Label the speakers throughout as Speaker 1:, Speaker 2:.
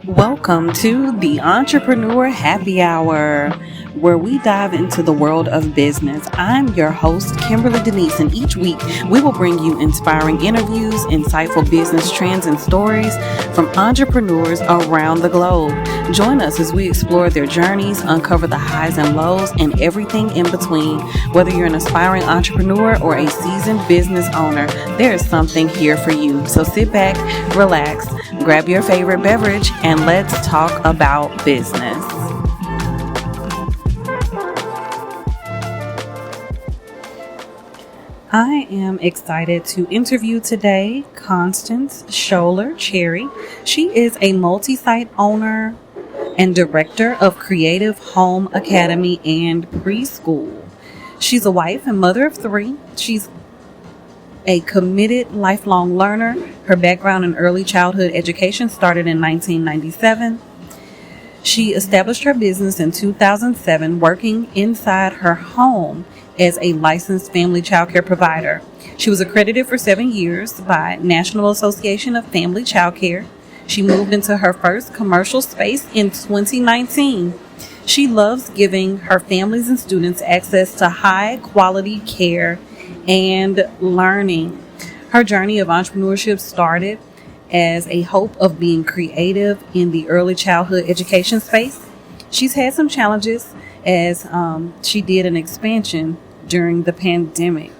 Speaker 1: Welcome to the Entrepreneur Happy Hour, where we dive into the world of business. I'm your host, Kimberlee Deneice, and each week we will bring you inspiring interviews, insightful business trends, and stories from entrepreneurs around the globe. Join us as we explore their journeys, uncover the highs and lows, and everything in between. Whether you're an aspiring entrepreneur or a seasoned business owner, there is something here for you. So sit back, relax, grab your favorite beverage, and let's talk about business. I am excited to interview today Constance Sholar Cherry. She is a multi-site owner and director of Creative Home Academy and Preschool. She's a wife and mother of three. She's a committed lifelong learner. Her background in early childhood education started in 1997. She established her business in 2007, working inside her home as a licensed family childcare provider. She was accredited for 7 years by National Association of Family Childcare. She moved into her first commercial space in 2019. She loves giving her families and students access to high quality care and learning. Her journey of entrepreneurship started as a hope of being creative in the early childhood education space. She's had some challenges as she did an expansion during the pandemic,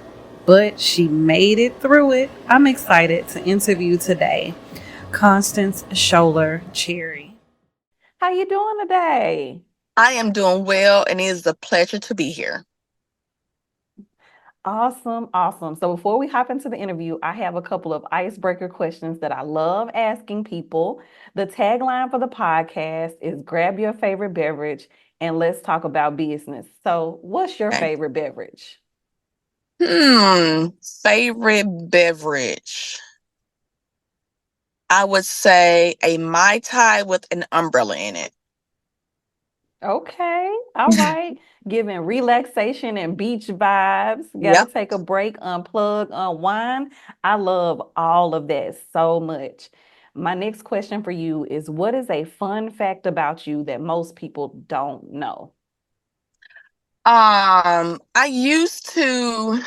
Speaker 1: but she made it through it. I'm excited to interview today Constance Sholar Cherry. How you doing today?
Speaker 2: I am doing well, and it is a pleasure to be here.
Speaker 1: Awesome, awesome. So before we hop into the interview, I have a couple of icebreaker questions that I love asking people. The tagline for the podcast is grab your favorite beverage and let's talk about business. So, what's your
Speaker 2: Okay.
Speaker 1: favorite beverage?
Speaker 2: Favorite beverage. I would say a Mai Tai with an umbrella in it.
Speaker 1: Okay, all right. Giving relaxation and beach vibes. Got to
Speaker 2: Yep.
Speaker 1: take a break, unplug, unwind. I love all of that so much. My next question for you is what is a fun fact about you that most people don't know?
Speaker 2: I used to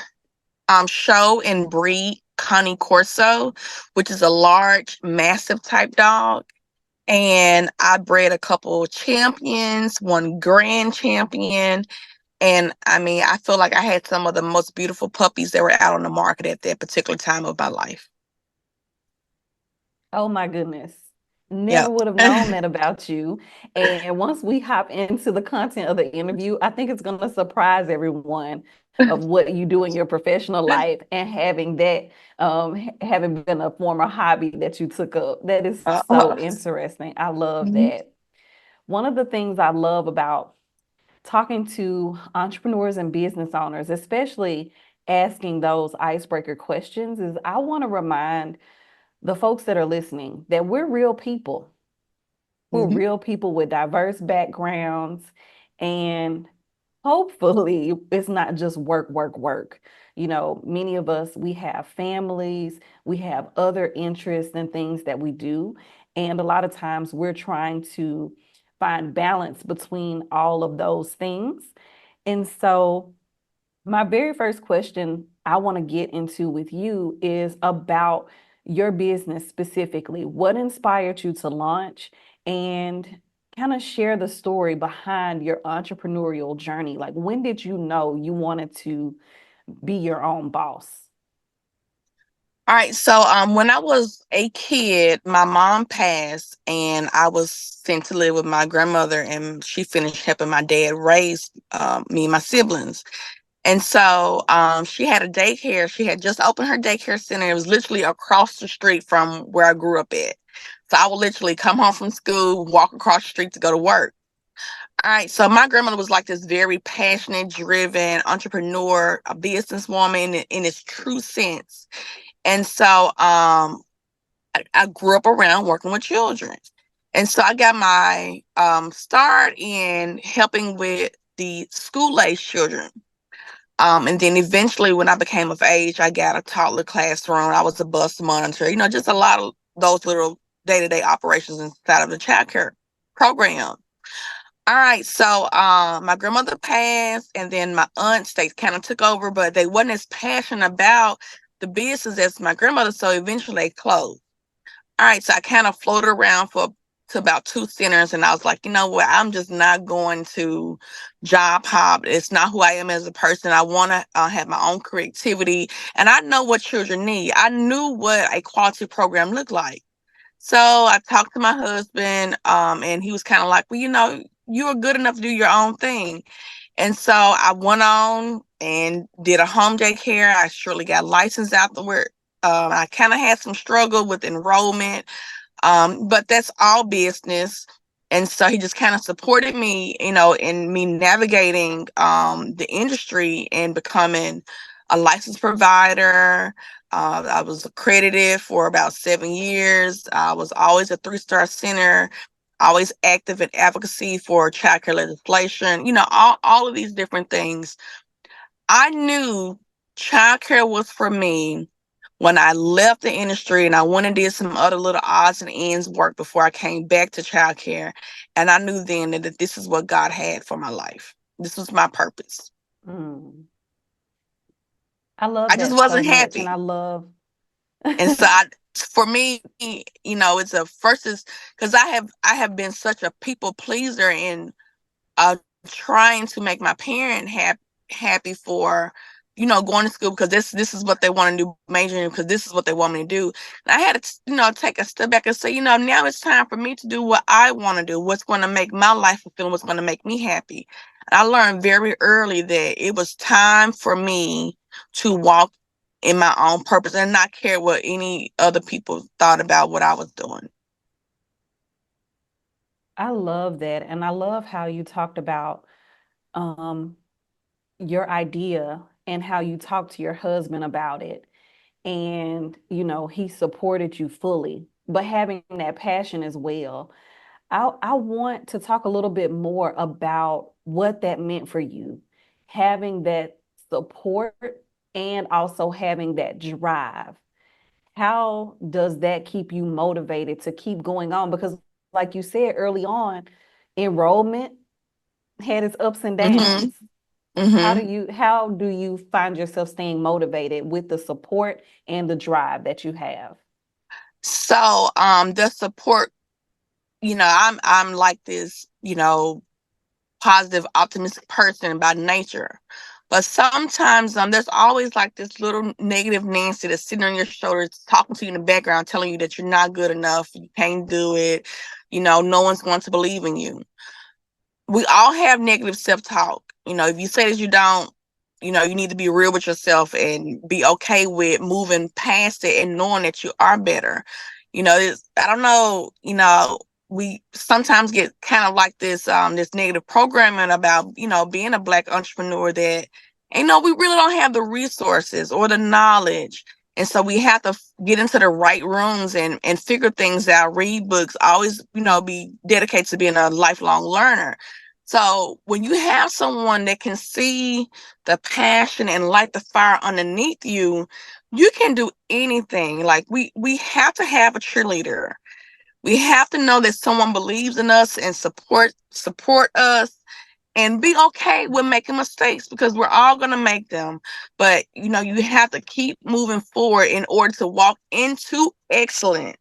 Speaker 2: show and breed Connie Corso, which is a large, massive type dog. And I bred a couple champions, one grand champion. And I mean, I feel like I had some of the most beautiful puppies that were out on the market at that particular time of my life.
Speaker 1: Oh my goodness. Never
Speaker 2: Yep.
Speaker 1: would have known that about you. And once we hop into the content of the interview, I think it's going to surprise everyone of what you do in your professional life and having that, having been a former hobby that you took up. That is so
Speaker 2: Uh-uh.
Speaker 1: interesting. I love
Speaker 2: Mhm.
Speaker 1: that. One of the things I love about talking to entrepreneurs and business owners, especially asking those icebreaker questions, is I want to remind the folks that are listening that we're real people. We're
Speaker 2: Mhm.
Speaker 1: real people with diverse backgrounds. And hopefully, it's not just work, work, work. You know, many of us, we have families, we have other interests and things that we do. And a lot of times we're trying to find balance between all of those things. And so, my very first question I want to get into with you is about your business specifically. What inspired you to launch and kind of share the story behind your entrepreneurial journey? Like, when did you know you wanted to be your own boss?
Speaker 2: All right. So when I was a kid, my mom passed and I was sent to live with my grandmother, and she finished helping my dad raise me and my siblings. And so she had a daycare. She had just opened her daycare center. It was literally across the street from where I grew up at. So I would literally come home from school, walk across the street to go to work. All right. So my grandmother was like this very passionate, driven entrepreneur, a businesswoman in its true sense. And so I grew up around working with children. And so I got my start in helping with the school age children. And then eventually, when I became of age, I got a toddler classroom. I was a bus monitor, just a lot of those little day-to-day operations inside of the childcare program. All right, so my grandmother passed, and then my aunts, they kind of took over, but they wasn't as passionate about the business as my grandmother, so eventually they closed. All right, so I kind of floated around for to about 2 centers, and I was like, you know what, I'm just not going to job hop. It's not who I am as a person. I want to have my own creativity, and I know what children need. I knew what a quality program looked like. So I talked to my husband, and he was kind of like, well, you are good enough to do your own thing. And so I went on and did a home daycare. I surely got licensed afterward. I kind of had some struggle with enrollment, but that's all business. And so he just kind of supported me, in me navigating the industry and becoming a licensed provider. I was accredited for about 7 years. I was always a 3-star center, always active in advocacy for childcare legislation, all of these different things. I knew childcare was for me when I left the industry, and I went and did some other little odds and ends work before I came back to childcare. And I knew then that this is what God had for my life. This was my purpose.
Speaker 1: Mm. I love
Speaker 2: I just
Speaker 1: that so
Speaker 2: wasn't
Speaker 1: much. And
Speaker 2: happy.
Speaker 1: I love,
Speaker 2: And so for me, it's a first is because I have been such a people pleaser, and uh, trying to make my parent happy for going to school because this is what they want to do, majoring because this is what they want me to do. And I had to take a step back and say, now it's time for me to do what I want to do, what's going to make my life fulfilling, what's going to make me happy. And I learned very early that it was time for me to walk in my own purpose and not care what any other people thought about what I was doing.
Speaker 1: I love that. And I love how you talked about um, your idea and how you talked to your husband about it. And, he supported you fully, but having that passion as well. I want to talk a little bit more about what that meant for you, having that support and also having that drive. How does that keep you motivated to keep going on? Because, like you said early on, enrollment had its ups and
Speaker 2: Mm-hmm.
Speaker 1: downs.
Speaker 2: Mm-hmm.
Speaker 1: How do you find yourself staying motivated with the support and the drive that you have?
Speaker 2: So the support, I'm like this, positive, optimistic person by nature. But sometimes there's always like this little negative Nancy that's sitting on your shoulders, talking to you in the background, telling you that you're not good enough, you can't do it, no one's going to believe in you. We all have negative self-talk. If you say that you don't, you need to be real with yourself and be okay with moving past it and knowing that you are better. I don't know, we sometimes get kind of like this negative programming about, being a Black entrepreneur that, we really don't have the resources or the knowledge. And so we have to get into the right rooms and figure things out, read books, always, be dedicated to being a lifelong learner. So when you have someone that can see the passion and light the fire underneath you, you can do anything. Like we have to have a cheerleader. We have to know that someone believes in us and support us, and be okay with making mistakes because we're all going to make them. But you have to keep moving forward in order to walk into excellence.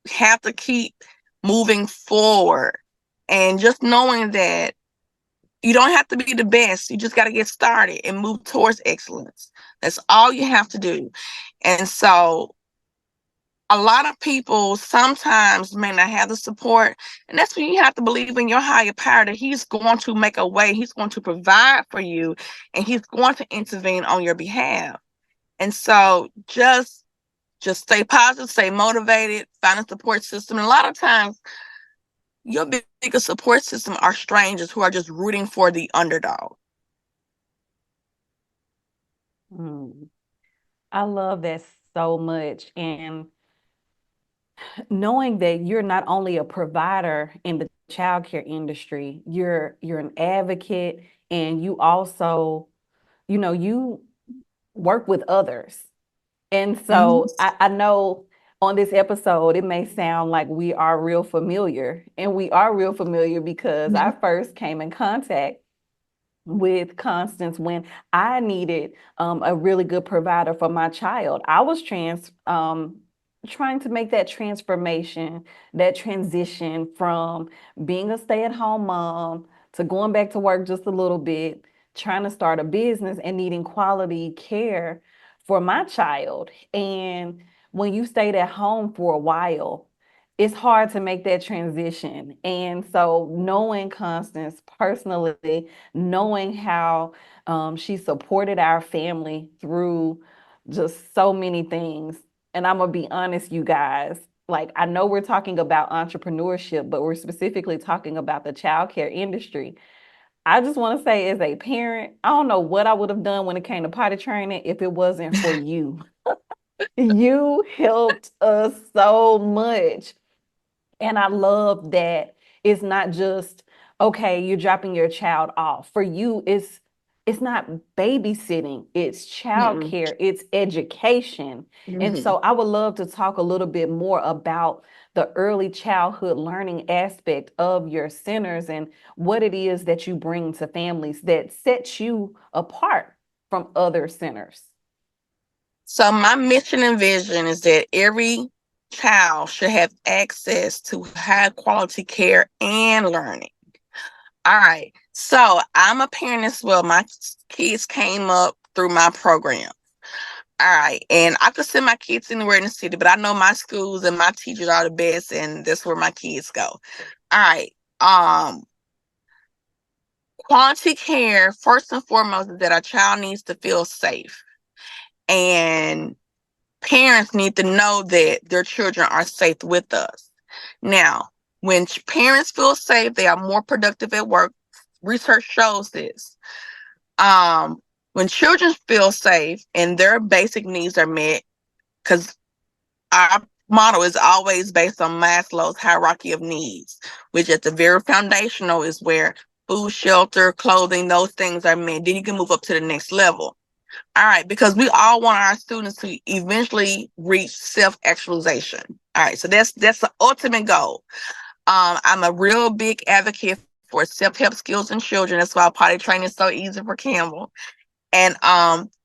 Speaker 2: You have to keep moving forward, and just knowing that you don't have to be the best. You just got to get started and move towards excellence. That's all you have to do. And so a lot of people sometimes may not have the support. And that's when you have to believe in your higher power that he's going to make a way. He's going to provide for you, and he's going to intervene on your behalf. And so just stay positive, stay motivated, find a support system. And a lot of times your biggest support system are strangers who are just rooting for the underdog.
Speaker 1: Mm. I love that so much. And knowing that you're not only a provider in the childcare industry, you're an advocate, and you also, you work with others. And
Speaker 2: Mhm.
Speaker 1: so I know
Speaker 3: on this episode, it may sound like we are real familiar, and we are real familiar because I first came in contact with Constance when I needed a really good provider for my child. I was trying to make that transformation, that transition from being a stay-at-home mom to going back to work just a little bit, trying to start a business and needing quality care for my child. And when you stayed at home for a while, it's hard to make that transition. And so knowing Constance personally, knowing how she supported our family through just so many things. And I'm gonna be honest, you guys, like I know we're talking about entrepreneurship, but we're specifically talking about the childcare industry. I just want to say, as a parent, I don't know what I would have done when it came to potty training if it wasn't for you. You helped us so much. And I love that it's not just, okay, you're dropping your child off. For you, it's not babysitting, it's
Speaker 2: Mm-mm.
Speaker 3: childcare, it's education. And
Speaker 2: Mm-hmm.
Speaker 3: so I would love to talk a little bit more about the early childhood learning aspect of your centers and what it is that you bring to families that sets you apart from other centers.
Speaker 2: So my mission and vision is that every child should have access to high quality care and learning. All right. So I'm a parent as well. My kids came up through my program. All right. And I could send my kids anywhere in the city, but I know my schools and my teachers are the best, and that's where my kids go. All right. Um, Quality care, first and foremost, is that our child needs to feel safe. And parents need to know that their children are safe with us. Now, when parents feel safe, they are more productive at work. Research shows this. When children feel safe and their basic needs are met, because our model is always based on Maslow's hierarchy of needs, which at the very foundational is where food, shelter, clothing, those things are met. Then you can move up to the next level. All right, because we all want our students to eventually reach self-actualization. All right, so that's the ultimate goal. I'm a real big advocate for self-help skills in children. That's why potty training is so easy for Campbell. And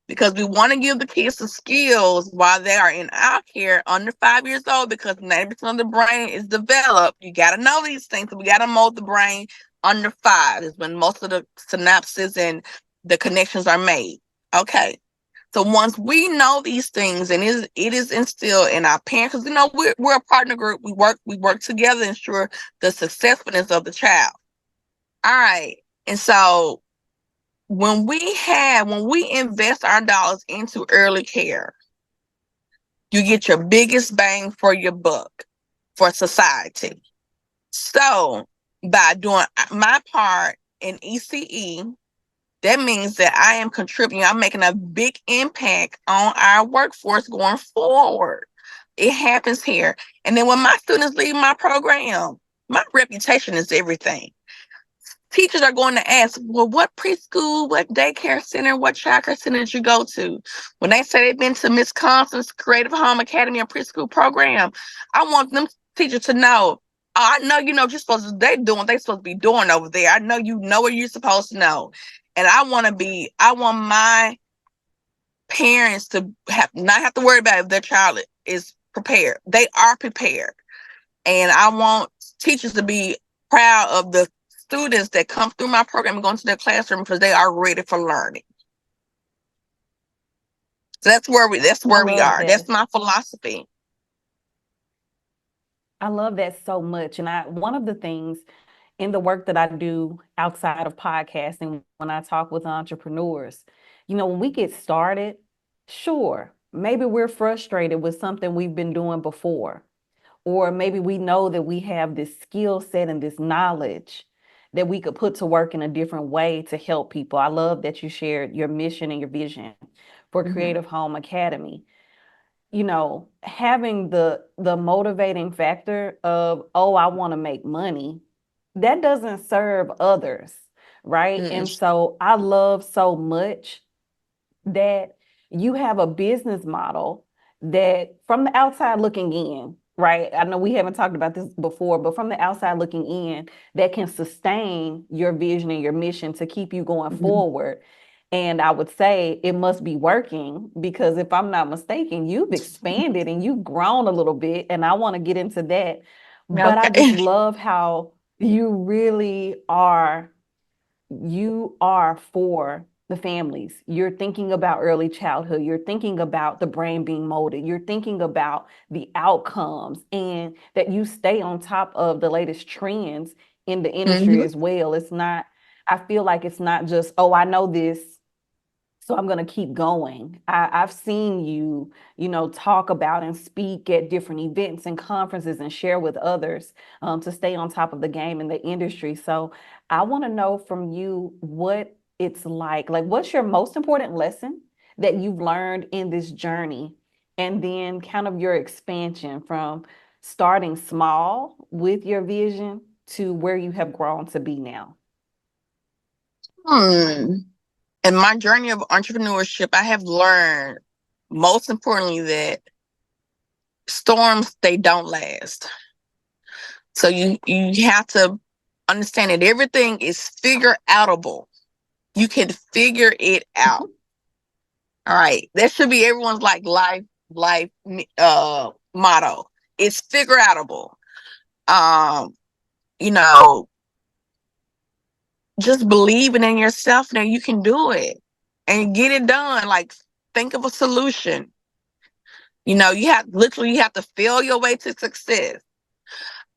Speaker 2: because we want to give the kids the skills while they are in our care under 5 years old, because 90% of the brain is developed. You got to know these things. So we got to mold the brain under 5 is when most of the synapses and the connections are made. Okay. So once we know these things and it is instilled in our parents, because we're a partner group. We work together to ensure the successfulness of the child. All right. And so when we invest our dollars into early care, you get your biggest bang for your buck for society. So by doing my part in ECE, that means that I am contributing, I'm making a big impact on our workforce going forward. It happens here. And then when my students leave my program, my reputation is everything. Teachers are going to ask, well, what preschool, what daycare center, what childcare center did you go to? When they say they've been to Miss Constance Creative Home Academy and Preschool program, I want them teachers to know, I know you know you're supposed to, they doing what they supposed to be doing over there. I know you know what you're supposed to know. And I want my parents to not have to worry about if their child is prepared. They are prepared. And I want teachers to be proud of the students that come through my program and go into their classroom because they are ready for learning. So that's
Speaker 3: I
Speaker 2: where we
Speaker 3: love
Speaker 2: are. That's
Speaker 3: that.
Speaker 2: my philosophy.
Speaker 3: I love that so much. And one of the things in the work that I do outside of podcasting, when I talk with entrepreneurs, when we get started, sure, maybe we're frustrated with something we've been doing before, or maybe we know that we have this skill set and this knowledge that we could put to work in a different way to help people. I love that you shared your mission and your vision for
Speaker 2: Mm-hmm.
Speaker 3: Creative Home Academy. Having the motivating factor of, oh, I want to make money, that doesn't serve others, right? And
Speaker 2: Mm-hmm.
Speaker 3: so I love so much that you have a business model that from the outside looking in, right? I know we haven't talked about this before, but from the outside looking in, that can sustain your vision and your mission to keep you going forward. And I would say it must be working because if I'm not mistaken, you've expanded and you've grown a little bit. And I want to get into that. But I just
Speaker 2: Okay.
Speaker 3: love how you really are for the families. You're thinking about early childhood. You're thinking about the brain being molded. You're thinking about the outcomes and that you stay on top of the latest trends in the industry
Speaker 2: Mhm.
Speaker 3: as well. I feel like it's not just, oh, I know this, so I'm going to keep going. I've seen you, talk about and speak at different events and conferences and share with others to stay on top of the game in the industry. So I want to know from you what it's like. Like, what's your most important lesson that you've learned in this journey? And then kind of your expansion from starting small with your vision to where you have grown to be now.
Speaker 2: Hmm. In my journey of entrepreneurship, I have learned, most importantly, that storms, they don't last. So you have to understand that everything is figure outable. You can figure it out. All right. That should be everyone's like life motto. It's figure outable. Um, you know, just believing in yourself that you can do it and get it done. Like, think of a solution. You have to fail your way to success.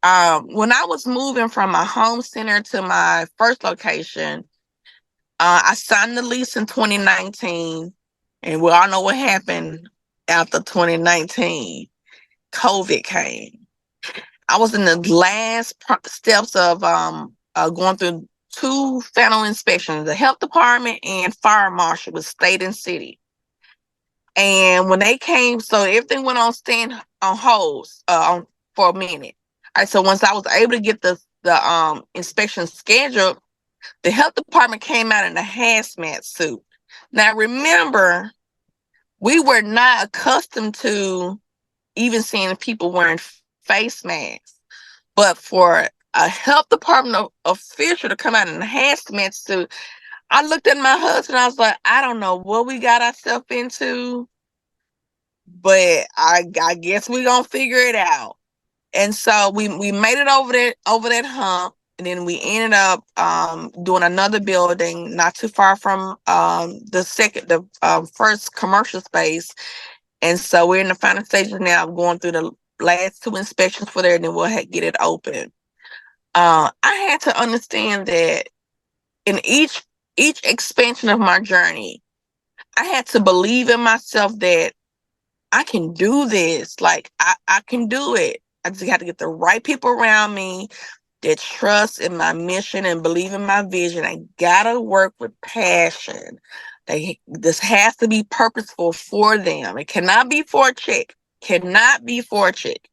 Speaker 2: When I was moving from my home center to my first location, I signed the lease in 2019, and we all know what happened after 2019. COVID came. I was in the last steps of going through two final inspections, the health department and fire marshal with state and city. And when they came, so everything went on stand on hold for a minute. All right, so once I was able to get the inspection scheduled, the health department came out in a hazmat suit. Now remember, we were not accustomed to even seeing people wearing face masks. But for a health department official to come out in a hazmat suit, I looked at my husband. I was like, I don't know what we got ourselves into, but I guess we're gonna figure it out. And so we made it over that hump, and then we ended up doing another building not too far from the first commercial space. And so we're in the final stages now of going through the last two inspections for there, and then we'll get it open. I had to understand that in each expansion of my journey, I had to believe in myself that I can do this. Like, I can do it. I just got to get the right people around me that trust in my mission and believe in my vision. I gotta work with passion. This has to be purposeful for them. It cannot be for a check. Cannot be for a check.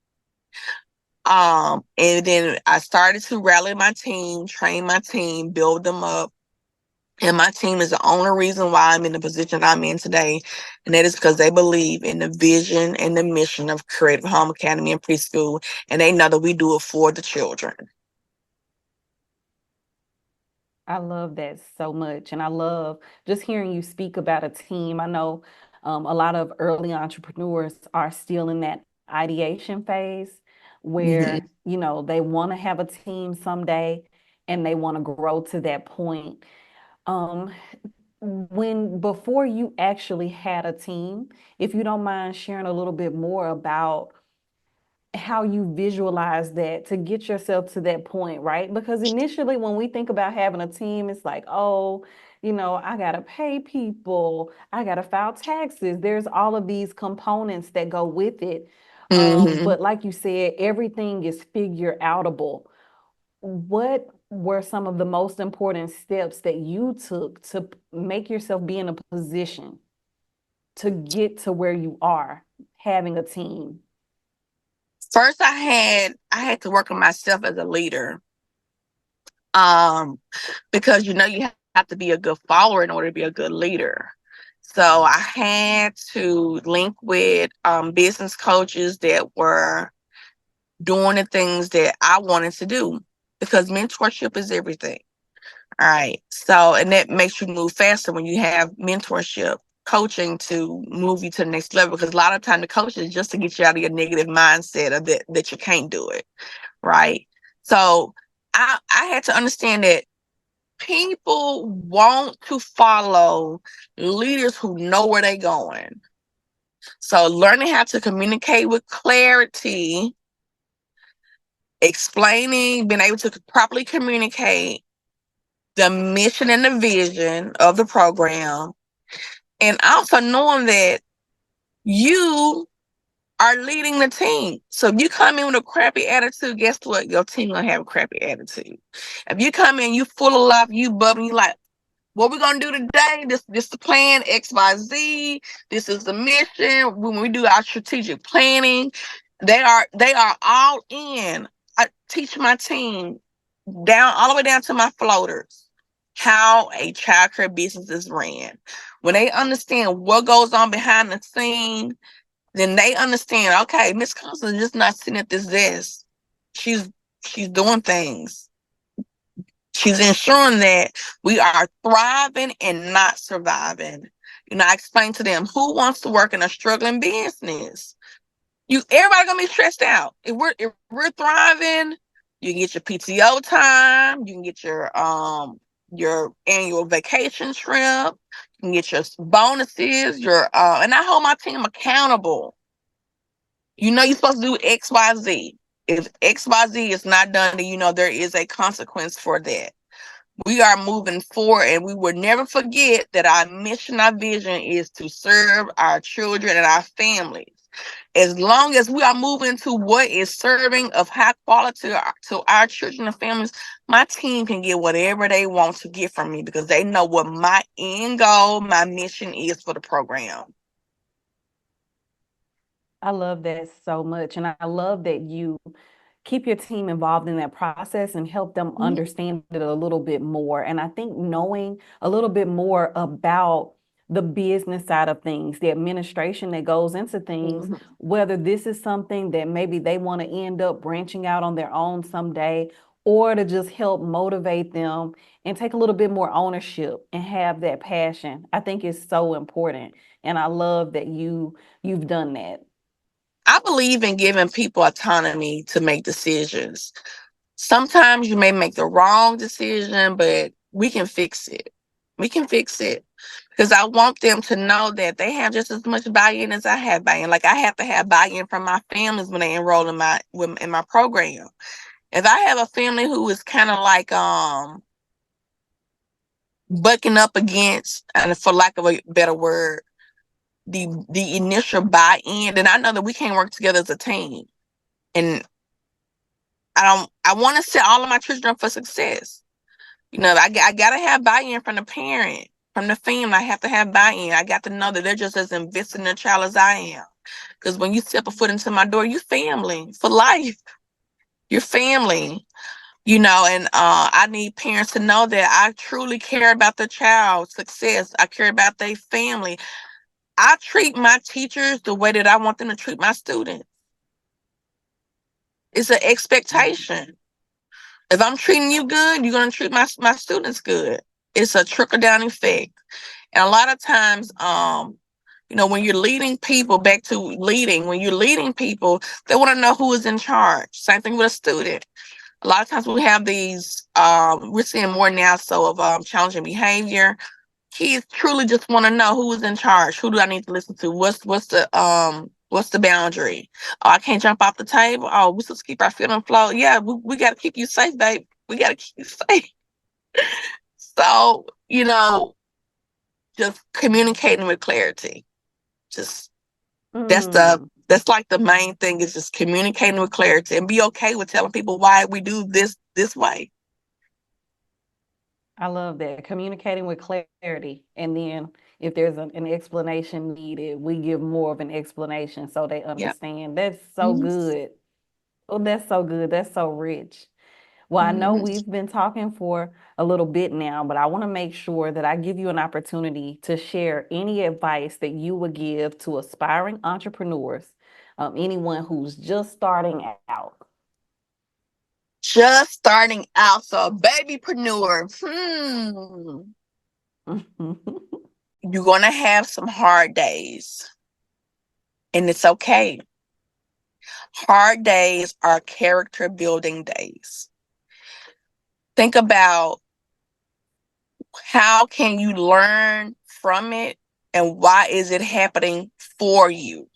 Speaker 2: And then I started to rally my team, train my team, build them up. And my team is the only reason why I'm in the position I'm in today. And that is because they believe in the vision and the mission of Creative Home Academy and Preschool. And they know that we do it for the children.
Speaker 3: I love that so much. And I love just hearing you speak about a team. I know a lot of early entrepreneurs are still in that ideation phase
Speaker 2: Mm-hmm.
Speaker 3: where, they want to have a team someday and they want to grow to that point. Um, when before you actually had a team, if you don't mind sharing a little bit more about how you visualize that to get yourself to that point, right? Because initially, when we think about having a team, it's like, oh, I got to pay people, I got to file taxes. There's all of these components that go with it.
Speaker 2: Mm-hmm.
Speaker 3: But like you said, everything is figure outable. What were some of the most important steps that you took to make yourself be in a position to get to where you are having a team?
Speaker 2: First, I had to work on myself as a leader. Um, because you have to be a good follower in order to be a good leader. So I had to link with business coaches that were doing the things that I wanted to do, because mentorship is everything. All right. So, and that makes you move faster when you have mentorship coaching to move you to the next level. Because a lot of time the coach is just to get you out of your negative mindset of that you can't do it. Right. So I had to understand that people want to follow leaders who know where they're going. So learning how to communicate with clarity, explaining, being able to properly communicate the mission and the vision of the program, and also knowing that you are leading the team. So if you come in with a crappy attitude, guess what? Your team gonna have a crappy attitude. If you come in, you full of life, you bubbling, you like, what we're gonna do today? This the plan, XYZ. This is the mission. When we do our strategic planning, they are all in. I teach my team down all the way down to my floaters how a childcare business is ran. When they understand what goes on behind the scene, then they understand, okay, Miss Constance is just not sitting at this desk. She's doing things. She's ensuring that we are thriving and not surviving. I explained to them, who wants to work in a struggling business? Everybody gonna be stressed out. If we're thriving, you can get your PTO time, you can get your annual vacation trip, you can get your bonuses, and I hold my team accountable. You're supposed to do XYZ. If XYZ is not done, then there is a consequence for that. We are moving forward, and we will never forget that our mission, our vision is to serve our children and our families. As long as we are moving to what is serving of high quality to our children and families, my team can get whatever they want to get from me, because they know what my end goal, my mission is for the program.
Speaker 3: I love that so much. And I love that you keep your team involved in that process and help them understand it a little bit more. And I think knowing a little bit more about the business side of things, the administration that goes into things, whether this is something that maybe they want to end up branching out on their own someday, or to just help motivate them and take a little bit more ownership and have that passion, I think is so important. And I love that you've done that.
Speaker 2: I believe in giving people autonomy to make decisions. Sometimes you may make the wrong decision, but we can fix it. We can fix it, because I want them to know that they have just as much buy-in as I have buy-in. Like, I have to have buy-in from my families when they enroll in my program. If I have a family who is kind of like bucking up against, and for lack of a better word, the initial buy-in, then I know that we can't work together as a team. And I want to set all of my children up for success. I gotta have buy-in from the parent, from the family. I have to have buy-in. I got to know that they're just as invested in their child as I am. Because when you step a foot into my door, you family for life. You're family. And I need parents to know that I truly care about the child's success. I care about their family. I treat my teachers the way that I want them to treat my students. It's an expectation. If I'm treating you good, you're going to treat my students good. It's a trickle-down effect. And a lot of times, when you're leading people, back to leading, when you're leading people, they want to know who is in charge. Same thing with a student. A lot of times we have these, we're seeing more now of challenging behavior. Kids truly just want to know who is in charge. Who do I need to listen to? What's the boundary? Oh, I can't jump off the table. Oh, we're supposed to keep our feet on the floor. Yeah, we got to keep you safe, babe. We got to keep you safe. So, just communicating with clarity. Just that's like the main thing, is just communicating with clarity, and be okay with telling people why we do this way.
Speaker 3: I love that. Communicating with clarity. And then if there's an explanation needed, we give more of an explanation so they understand. That's so good. Oh, that's so good. That's so rich. Well, I know we've been talking for a little bit now, but I want to make sure that I give you an opportunity to share any advice that you would give to aspiring entrepreneurs, anyone who's just starting out.
Speaker 2: Just starting out, so a babypreneur. You're gonna have some hard days, and it's okay. Hard days are character building days. Think about how can you learn from it, and why is it happening for you?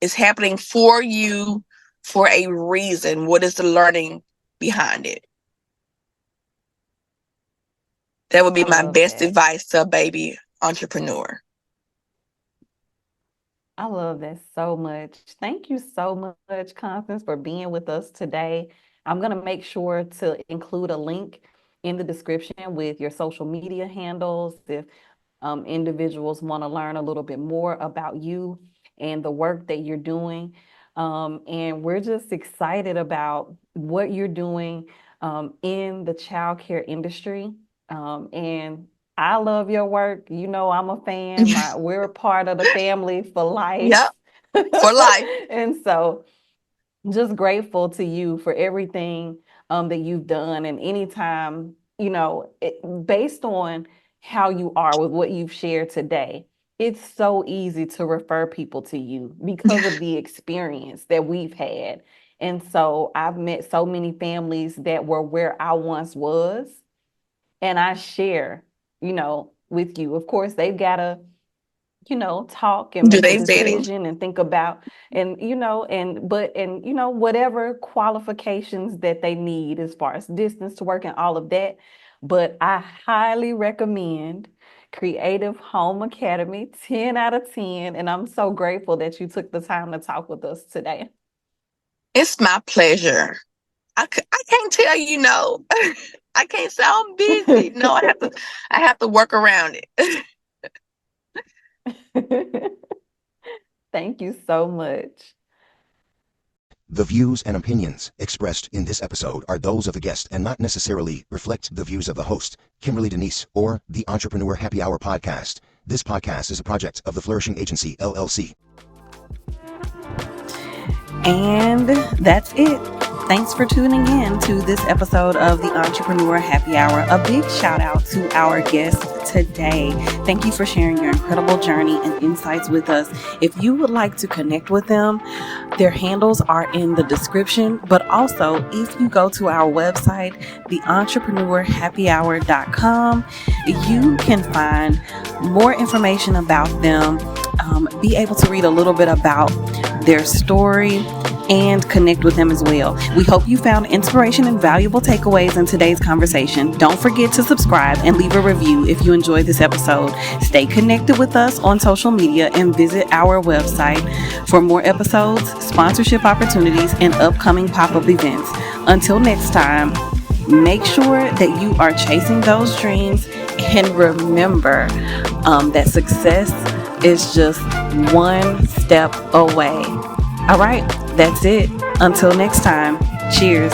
Speaker 2: It's happening for you for a reason. What is the learning behind it? That would be my best advice to a baby entrepreneur.
Speaker 3: I love that so much. Thank you so much, Constance, for being with us today. I'm going to make sure to include a link in the description with your social media handles if individuals want to learn a little bit more about you and the work that you're doing. And we're just excited about what you're doing in the childcare industry. And I love your work. You know, I'm a fan. We're a part of the family for life.
Speaker 2: Yep, for life.
Speaker 3: And so just grateful to you for everything that you've done. And anytime, you know, based on how you are with what you've shared today, it's so easy to refer people to you because of the experience that we've had. And so I've met so many families that were where I once was, and I share, you know, with you. Of course, they've got to, you know, talk and make a decision and think about, and, you know, and, you know, whatever qualifications that they need as far as distance to work and all of that. But I highly recommend Creative Home Academy, 10 out of 10. And I'm so grateful that you took the time to talk with us today.
Speaker 2: It's my pleasure. I can't tell you no. I can't say I'm busy. No, I have to work around it.
Speaker 3: Thank you so much.
Speaker 4: The views and opinions expressed in this episode are those of the guest and not necessarily reflect the views of the host, Kimberlee Deneice, or the Entrepreneur Happy Hour podcast. This podcast is a project of the Flourishing Agency, LLC.
Speaker 1: And that's it. Thanks for tuning in to this episode of the Entrepreneur Happy Hour. A big shout out to our guest today. Thank you for sharing your incredible journey and insights with us. If you would like to connect with them, their handles are in the description. But also, if you go to our website, theentrepreneurhappyhour.com, you can find more information about them, be able to read a little bit about their story, and connect with them as well. We hope you found inspiration and valuable takeaways in today's conversation. Don't forget to subscribe and leave a review if you enjoyed this episode. Stay connected with us on social media and visit our website for more episodes, sponsorship opportunities, and upcoming pop-up events. Until next time, make sure that you are chasing those dreams, and remember that success is just one step away. All right, that's it. Until next time, cheers.